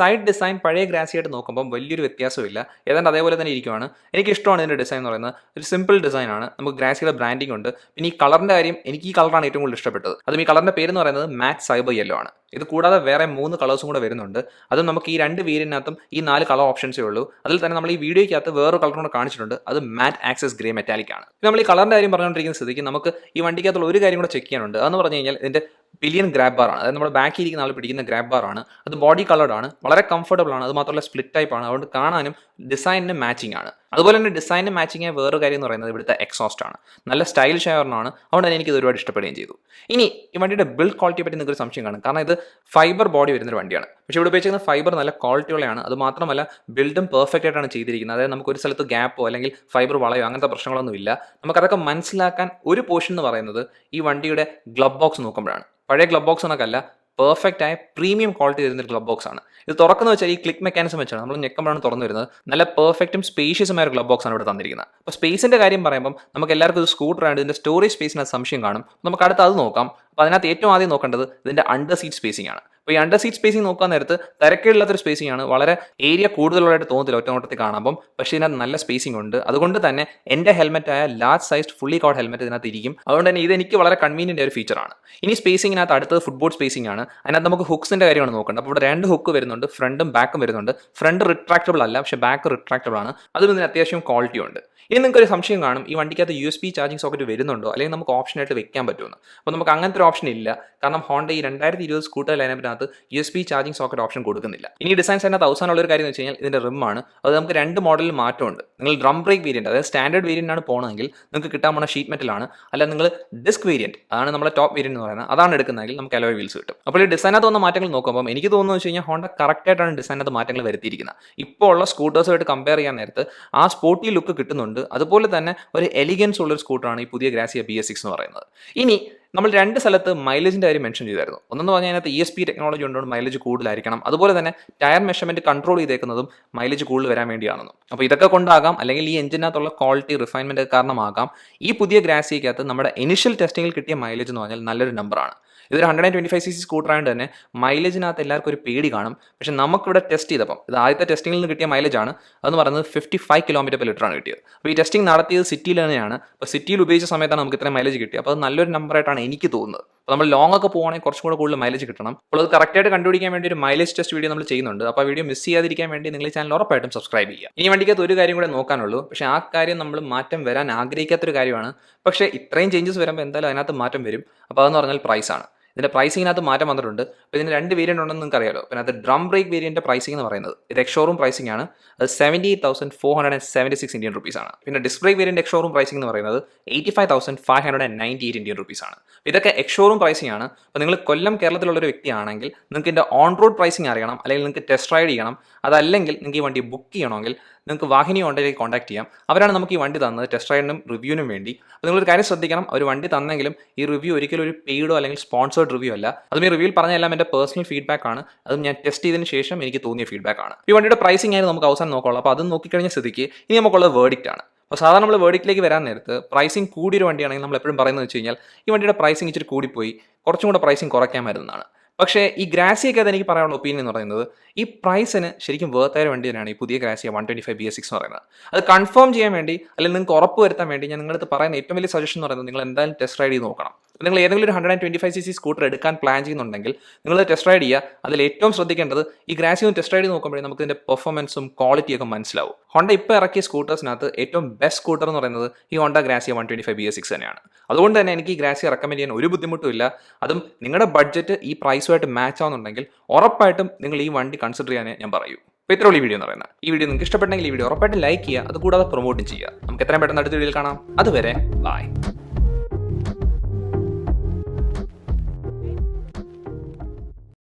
സൈഡ് ഡിസൈൻ പഴയ ഗ്രാസിയായിട്ട് നോക്കുമ്പോൾ വലിയൊരു വ്യത്യാസമില്ല, ഏതാണ്ട് അതേപോലെ തന്നെ ഇരിക്കുവാണ്. എനിക്ക് ഇഷ്ടമാണ് ഇതിൻ്റെ ഡിസൈൻ എന്ന് പറയുന്നത്. ഒരു സിമ്പിൾ ഡിസൈനാണ്. നമുക്ക് ഗ്രാസിയുടെ ബ്രാൻഡിംഗ് ഉണ്ട്. പിന്നെ ഈ കളറിൻ്റെ കാര്യം, എനിക്ക് ഈ കളറാണ് ഏറ്റവും കൂടുതൽ ഇഷ്ടപ്പെട്ടത്. അതും ഈ കളറിൻ്റെ പേര് എന്ന് പറയുന്നത് മാറ്റ് സൈബർ യെല്ലോ ആണ്. ഇത് കൂടാതെ വേറെ 3 കളേഴ്സും കൂടെ വരുന്നുണ്ട്. അതും നമുക്ക് ഈ രണ്ട് വേരിയൻറ്റിനകത്തും ഈ 4 കളർ ഓപ്ഷൻസേ ഉള്ളൂ. അതിൽ തന്നെ നമ്മൾ ഈ വീഡിയോയ്ക്കകത്ത് വേറൊരു കളർ കൂടെ കാണിച്ചിട്ടുണ്ട്. അത് മാറ്റ് ആക്സസ് ഗ്രേ മെറ്റാലിക് ആണ്. നമ്മൾ ഈ കളറിൻ്റെ കാര്യം പറഞ്ഞുകൊണ്ടിരിക്കുന്ന സ്ഥിതിക്ക് നമുക്ക് ഈ വണ്ടിക്കകത്തുള്ള ഒരു കാര്യം കൂടെ ചെക്ക് ചെയ്യാനുണ്ട്. അതെന്ന് പറഞ്ഞു കഴിഞ്ഞാൽ ഇതിൻ്റെ പിലിയൻ ഗ്രാബ് ബാർ ആണ്. അതായത് നമ്മുടെ ബാക്കിൽ ഇരിക്കുന്ന ആൾ പിടിക്കുന്ന ഗ്രാബ് ബാർ ആണ്. അത് ബോഡി കളർഡ് ആണ്, വളരെ കംഫർട്ടബിൾ ആണ്. അത് മാത്രമല്ല സ്പ്ലിറ്റ് ടൈപ്പ് ആണ്. അതുകൊണ്ട് കാണാനും ഡിസൈനിന് മാച്ചിങ് ആണ്. അതുപോലെ തന്നെ ഡിസൈനിന് മാച്ചിങ് ആയ വേറൊരു കാര്യം എന്ന് പറയുന്നത് ഇവിടുത്തെ എക്സോസ്റ്റ് ആണ്. നല്ല സ്റ്റൈലിഷ് ആയവരാണ്. അതുകൊണ്ട് തന്നെ എനിക്കിത് ഒരുപാട് ഇഷ്ടപ്പെടുകയും ചെയ്തു. ഇനി ഈ വണ്ടിയുടെ ബിൽഡ് ക്വാളിറ്റിയെ പറ്റി നിങ്ങൾക്ക് ഒരു സംശയം കാണും. കാരണം ഇത് ഫൈബർ ബോഡി വരുന്നൊരു വണ്ടിയാണ്. പക്ഷേ ഇവിടെ ഉപയോഗിച്ചിരിക്കുന്ന ഫൈബർ നല്ല ക്വാളിറ്റിയുള്ളതാണ്. അത് മാത്രമല്ല ബിൽഡും പെർഫെക്റ്റ് ആയിട്ടാണ് ചെയ്തിരിക്കുന്നത്. അതായത് നമുക്ക് ഒരു സ്ഥലത്ത് ഗ്യാപ്പോ അല്ലെങ്കിൽ ഫൈബർ വളയോ അങ്ങനത്തെ പ്രശ്നങ്ങളൊന്നും ഇല്ല. നമുക്കതൊക്കെ മനസ്സിലാക്കാൻ ഒരു പോർഷൻ എന്ന് പറയുന്നത് ഈ വണ്ടിയുടെ ഗ്ലബ് ബോക്സ് നോക്കുമ്പോഴാണ്. പഴയ ഗ്ലബ് ബോക്സ് എന്നൊക്കെ അല്ല, പെർഫെക്റ്റ് ആയ പ്രീമിയം ക്വാളിറ്റി തരുന്ന ഒരു ഗ്ലബ് ബോക്സ് ആണ്. ഇത് തുറക്കുന്ന വെച്ചാൽ ഈ ക്ലിക്ക് മെക്കാനിസം വെച്ചാണ്, നമ്മൾ ഞെക്കുമ്പോഴാണ് തുറന്നു വരുന്നത്. നല്ല പെർഫെക്റ്റും സ്പേഷ്യസുമായ ഒരു ഗ്ലബ് ബോക്സ് ആണ് ഇവിടെ തന്നിരിക്കുന്നത്. അപ്പോൾ സ്പേസിൻ്റെ കാര്യം പറയുമ്പോൾ നമുക്ക് എല്ലാവർക്കും ഒരു സ്കൂട്ടർ ആണ്, ഇതിൻ്റെ സ്റ്റോറേജ് സ്പേസിന് സംശയം കാണും. നമുക്ക് അടുത്ത് അത് നോക്കാം. അപ്പോൾ അതിനകത്ത് ഏറ്റവും ആദ്യം നോക്കേണ്ടത് ഇതിൻ്റെ അണ്ടർ സീറ്റ് സ്പേസിംഗ് ആണ്. അപ്പോൾ ഈ അണ്ടർ സീറ്റ് സ്പേസിംഗ് നോക്കാൻ നേരത്ത് തിരക്കില്ലാത്തൊരു സ്പേസിംഗ് ആണ്. വളരെ ഏരിയ കൂടുതലുള്ളതായിട്ട് തോന്നത്തില്ല ഒറ്റ നോട്ടത്തിൽ കാണുമ്പം, പക്ഷേ ഇതിനകത്ത് നല്ല സ്പേസിംഗ് ഉണ്ട്. അതുകൊണ്ട് തന്നെ എൻ്റെ ഹെൽമെറ്റായ large sized fully covered helmet ഇതിനകത്ത് ഇരിക്കും. അതുകൊണ്ട് തന്നെ ഇത് എനിക്ക് വളരെ കൺവീനിയൻ്റ് ഒരു ഫീച്ചറാണ്. ഇനി സ്പേസിങ്ങിനകത്ത് അടുത്തത് ഫുട്ബോൾ സ്പേസിംഗ് ആണ്. അതിനകത്ത് നമുക്ക് ഹുക്സിൻ്റെ കാര്യമാണ് നോക്കേണ്ടത്. അപ്പോൾ ഇവിടെ 2 ഹുക്ക് വരുന്നുണ്ട്, ഫ്രണ്ടും ബാക്കും വരുന്നുണ്ട്. ഫ്രണ്ട് റിട്രാക്റ്റബിൾ അല്ല, പക്ഷേ ബാക്ക് റിട്രാക്റ്റബിൾ ആണ്. അതും ഇതിന് അത്യാവശ്യം ക്വാളിറ്റി ഉണ്ട്. ഇനി നിങ്ങൾക്കൊരു സംശയം കാണും, ഈ വണ്ടിക്കകത്ത് USB ചാർജിങ് സോക്കറ്റ് വരുന്നുണ്ടോ, അല്ലെങ്കിൽ നമുക്ക് ഓപ്ഷനായിട്ട് വെക്കാൻ പറ്റുമെന്ന്. അപ്പോൾ നമുക്ക് അങ്ങനത്തെ ഒരു ഓപ്ഷൻ ഇല്ല. കാരണം ഹോണ്ട ഈ 2020 സ്കൂട്ടർ ലൈനപ്പിനകത്ത് USB ചാർജിങ് സോക്കറ്റ് ഓപ്ഷൻ കൊടുക്കുന്നില്ല. ഇനി ഡിസൈൻസ് അതിനകത്ത് അവസാനമുള്ള ഒരു കാര്യം എന്ന് വെച്ച് കഴിഞ്ഞാൽ ഇതിൻ്റെ റിമ്മാണ്. അത് നമുക്ക് 2 മോഡലിൽ മാറ്റമുണ്ട്. നിങ്ങൾ ഡ്രം ബ്രേക്ക് വേരിയൻറ്റ്, അതായത് സ്റ്റാൻഡേർഡ് വേരിയൻ്റാണ് പോകണമെങ്കിൽ നിങ്ങൾക്ക് കിട്ടാൻ പോകുന്ന ഷീറ്റ് മെറ്റലാണ്. അല്ല നിങ്ങൾ ഡിസ്ക് വേരിയൻറ്റ്, അതാണ് നമ്മുടെ ടോപ്പ് വേരിയൻറ്റ് എന്ന് പറയുന്നത്, അതാണ് എടുക്കുന്നതെങ്കിൽ നമുക്ക് അലോയ് വീൽസ് കിട്ടും. അപ്പോൾ ഈ ഡിസൈനകത്ത് വന്ന മാറ്റങ്ങൾ നോക്കുമ്പോൾ എനിക്ക് തോന്നുന്നു വെച്ച് കഴിഞ്ഞാൽ ഹോണ്ട കറക്റ്റായിട്ടാണ് ഡിസൈനകത്ത് മാറ്റങ്ങൾ വരുത്തിയിരിക്കുന്നത്. ഇപ്പോൾ ഉള്ള സ്കൂട്ടേഴ്സുമായിട്ട് കമ്പയർ ചെയ്യാൻ നേരത്ത് ആ സ്പോർട്ടി ലുക്ക് കിട്ടുന്നുണ്ട്. അതുപോലെ തന്നെ ഒരു എലിഗൻസ് ഉള്ളൊരു സ്കൂട്ടറാണ് ഈ പുതിയ ഗ്രാസിയ BS-6 എന്ന് പറയുന്നത്. ഇനി നമ്മൾ 2 സ്ഥലത്ത് മൈലേജിൻ്റെ കാര്യം മെൻഷൻ ചെയ്തായിരുന്നു. ഒന്നെന്ന് പറഞ്ഞാൽ അതിനകത്ത് ESP ടെക്നോളജി ഉണ്ടോ മൈലേജ് കൂടുതലായിരിക്കണം. അതുപോലെ തന്നെ ടയർ മെഷർമെൻറ്റ് കൺട്രോൾ ചെയ്തേക്കുന്നതും മൈലേജ് കൂടുതൽ വരാൻ വേണ്ടിയാണെന്നും. അപ്പോൾ ഇതൊക്കെ കൊണ്ടാകാം, അല്ലെങ്കിൽ ഈ എഞ്ചിനകത്തുള്ള ക്വാളിറ്റി റിഫൈൻമെൻറ്റ് കാരണമാകാം ഈ പുതിയ ഗ്രാസിയക്കകത്ത് നമ്മുടെ ഇനിഷ്യൽ ടെസ്റ്റിങ്ങിൽ കിട്ടിയ മൈലേജ് എന്ന് പറഞ്ഞാൽ നല്ലൊരു നമ്പറാണ്. ഇതൊരു 125cc സ്കൂട്ടർ ആയതുകൊണ്ട് തന്നെ മൈലേജിനകത്ത് എല്ലാവർക്കും ഒരു പേടി കാണും. പക്ഷേ നമുക്കിവിടെ ടെസ്റ്റ് ചെയ്തപ്പം ഇത് ആദ്യത്തെ ടെസ്റ്റിങ്ങിൽ നിന്ന് കിട്ടിയ മൈലേജാണ്. അതെന്ന് പറയുന്നത് 55 km/ലിറ്റർ ആണ് കിട്ടിയത്. അപ്പോൾ ഈ ടെസ്റ്റിംഗ് നടത്തിയത് സിറ്റിയിൽ തന്നെയാണ്. അപ്പോൾ സിറ്റിയിൽ ഉപയോഗിച്ച സമയത്താണ് നമുക്ക് ഇത്രയും മൈലേജ് കിട്ടിയത്. അപ്പോൾ അത് നല്ലൊരു നമ്പറായിട്ടാണ് എനിക്ക് തോന്നുന്നത്. അപ്പോൾ നമ്മൾ ലോങ് ഒക്കെ പോകുകയാണെങ്കിൽ കുറച്ചും കൂടെ കൂടുതൽ മൈലേജ് കിട്ടണം. അപ്പോൾ അത് കറക്റ്റായിട്ട് കണ്ടുപിടിക്കാൻ വേണ്ടി ഒരു മൈലേജ് ടെസ്റ്റ് വീഡിയോ നമ്മൾ ചെയ്യുന്നുണ്ട്. അപ്പോൾ ആ വീഡിയോ മിസ് ചെയ്യാതിരിക്കാൻ വേണ്ടി നിങ്ങൾ ഈ ചാനൽ ഉറപ്പായിട്ടും സബ്സ്ക്രൈബ് ചെയ്യുക. ഇനി വണ്ടിക്കകത്ത് ഒരു കാര്യം കൂടെ നോക്കാനുള്ളൂ, പക്ഷേ ആ കാര്യം നമ്മൾ മാറ്റം വരാൻ ആഗ്രഹിക്കാത്തൊരു കാര്യമാണ്. പക്ഷേ ഇത്രയും ചേഞ്ചസ് വരുമ്പോൾ എന്തായാലും അതിനകത്ത് മാറ്റം വരും. അപ്പോൾ അതെന്ന് പറഞ്ഞാൽ പ്രൈസാണ്. ഇതിൻ്റെ പ്രൈസിങ്ങിനകത്ത് മാറ്റം വന്നിട്ടുണ്ട്. അപ്പോൾ ഇതിന് 2 വേരിയൻ്റ് ഉണ്ടെന്ന് നിങ്ങൾക്ക് അറിയാലോ. പിന്നെ അത് ഡ്രം ബ്രേക്ക് വേരിയൻ്റെ പ്രൈസിംഗ് എന്ന് പറയുന്നത് ഇത് എക്സ്-ഷോറൂം പ്രൈസിംഗ് ആണ്. അത് 78,476 ഇന്ത്യൻ റുപ്പീസ് ആണ്. പിന്നെ ഡിസ്ക് ബ്രേക്ക് വേരിയൻ്റെ എക്സ്-ഷോറൂം പ്രൈസിംഗ് എന്ന് പറയുന്നത് 85,598 ഇന്ത്യൻ റുപ്പീസ് ആണ്. ഇതൊക്കെ എക്സ്-ഷോറൂം പ്രൈസിംഗ് ആണ്. അപ്പോൾ നിങ്ങൾ കൊല്ലം കേരളത്തിലുള്ള ഒരു വ്യക്തിയാണെങ്കിൽ നിങ്ങൾക്ക് ഇതിൻ്റെ ഓൺ റോഡ് പ്രൈസിംഗ് അറിയണം, അല്ലെങ്കിൽ നിങ്ങൾക്ക് ടെസ്റ്റ് റൈഡ് ചെയ്യണം, അതല്ലെങ്കിൽ നിങ്ങൾക്ക് ഈ വണ്ടി ബുക്ക് ചെയ്യണമെങ്കിൽ നിങ്ങൾക്ക് വാഹിനി ഹോണ്ടയിലേക്ക് കോൺടാക്ട് ചെയ്യാം. അവരാണ് നമുക്ക് ഈ വണ്ടി തന്നത് ടെസ്റ്റ് റൈഡിനും റിവ്യൂവിനും വേണ്ടി. അപ്പോൾ നിങ്ങളൊരു കാര്യം ശ്രദ്ധിക്കണം, ഒരു വണ്ടി തന്നെങ്കിലും ഈ റിവ്യൂ ഒരിക്കലും ഒരു പെയ്ഡോ അല്ലെങ്കിൽ സ്പോൺസേർഡ് റിവ്യൂ അല്ല. അതും ഈ റിവ്യൂവിൽ പറഞ്ഞെല്ലാം എൻ്റെ പേഴ്സണൽ ഫീഡ്ബാക്ക് ആണ്. അതും ഞാൻ ടെസ്റ്റ് ചെയ്തതിന് ശേഷം എനിക്ക് തോന്നിയ ഫീഡ്ബാക്ക് ആണ്. ഈ വണ്ടിയുടെ പ്രൈസിംഗ് ആയിരുന്നു നമുക്ക് അവസാനം നോക്കാനുള്ളൂ. അപ്പോൾ അത് നോക്കിക്കഴിഞ്ഞ സ്ഥിതിക്ക് ഇനി നമുക്കുള്ളത് വേർഡിക്റ്റ് ആണ്. അപ്പോൾ സാധാരണ നമ്മൾ വേർഡിക്റ്റിലേക്ക് വരാൻ നേരത്ത് പ്രൈസിംഗ് കൂടിയൊരു വണ്ടിയാണെങ്കിൽ നമ്മൾ എപ്പോഴും പറയുന്നത് വെച്ച് കഴിഞ്ഞാൽ ഈ വണ്ടിയുടെ പ്രൈസിംഗ് ഇച്ചിരി കൂടിപ്പോയി, കുറച്ചും കൂടെ പ്രൈസിംഗ് കുറയ്ക്കാമായിരുന്നതാണ്. പക്ഷേ ഈ ഗ്രാസിയൊക്കെ അത് എനിക്ക് പറയാനുള്ള ഒപ്പീനിയൻ എന്ന് പറയുന്നത് ഈ പ്രൈസിന് ശരിക്കും വേർത്തായ വണ്ടി തന്നെയാണ് ഈ പുതിയ ഗ്രാസിയ 125 BS-6 എന്ന് പറയുന്നത്. അത് കൺഫേം ചെയ്യാൻ വേണ്ടി അല്ലെങ്കിൽ നിങ്ങൾക്ക് ഉറപ്പ് വരുത്താൻ വേണ്ടി ഞാൻ നിങ്ങളടുത്ത് പറയുന്ന ഏറ്റവും വലിയ സജഷൻ എന്ന് പറയുന്നത് നിങ്ങൾ എന്തായാലും ടെസ്റ്റ് റൈഡ് ചെയ്ത് നോക്കണം. നിങ്ങൾ ഏതെങ്കിലും ഒരു 125cc സ്കൂട്ടർ എടുക്കാൻ പ്ലാൻ ചെയ്യുന്നുണ്ടെങ്കിൽ നിങ്ങൾ ടെസ്റ്റ് റൈഡ് ചെയ്യുക. അതിൽ ഏറ്റവും ശ്രദ്ധിക്കേണ്ടത് ഈ ഗ്രാസിയ ഒന്ന് ടെസ്റ്റ് റൈഡ് ചെയ്ത് നോക്കുമ്പോഴേ നമുക്ക് ഇതിൻ്റെ പെർഫോമൻസും ക്വാളിറ്റിയൊക്കെ മനസ്സിലാവും. ഹോണ്ട ഇപ്പോൾ ഇറക്കിയ സ്കൂട്ടേഴ്സിനകത്ത് ഏറ്റവും ബെസ്റ്റ് സ്കൂട്ടർ എന്ന് പറയുന്നത് ഈ ഹോണ്ട ഗ്രാസിയ 125 BS-6 തന്നെയാണ്. അതുകൊണ്ട് തന്നെ എനിക്ക് ഈ ഗ്രാസിയ റെക്കമെൻഡ് ചെയ്യാൻ ഒരു ബുദ്ധിമുട്ടും ഇല്ല. അതും നിങ്ങളുടെ ബഡ്ജറ്റ് ഈ പ്രൈസുമായിട്ട് മാച്ച് ആവുന്നുണ്ടെങ്കിൽ ഉറപ്പായിട്ടും നിങ്ങൾ ഈ വണ്ടി കൺസിഡർ ചെയ്യാനേ ഞാൻ പറയൂ. അപ്പോൾ ഇത്രയുള്ള ഈ വീഡിയോ എന്ന് പറയുന്നത്. ഈ വീഡിയോ നിങ്ങൾക്ക് ഇഷ്ടപ്പെട്ടെങ്കിൽ ഈ വീഡിയോ ഉറപ്പായിട്ടും ലൈക്ക് ചെയ്യുക, അതുകൂടാതെ പ്രൊമോട്ടും ചെയ്യുക. നമുക്ക് എത്രയും പെട്ടെന്ന് അടുത്ത വീഡിയോയിൽ കാണാം. അതുവരെ ബൈ.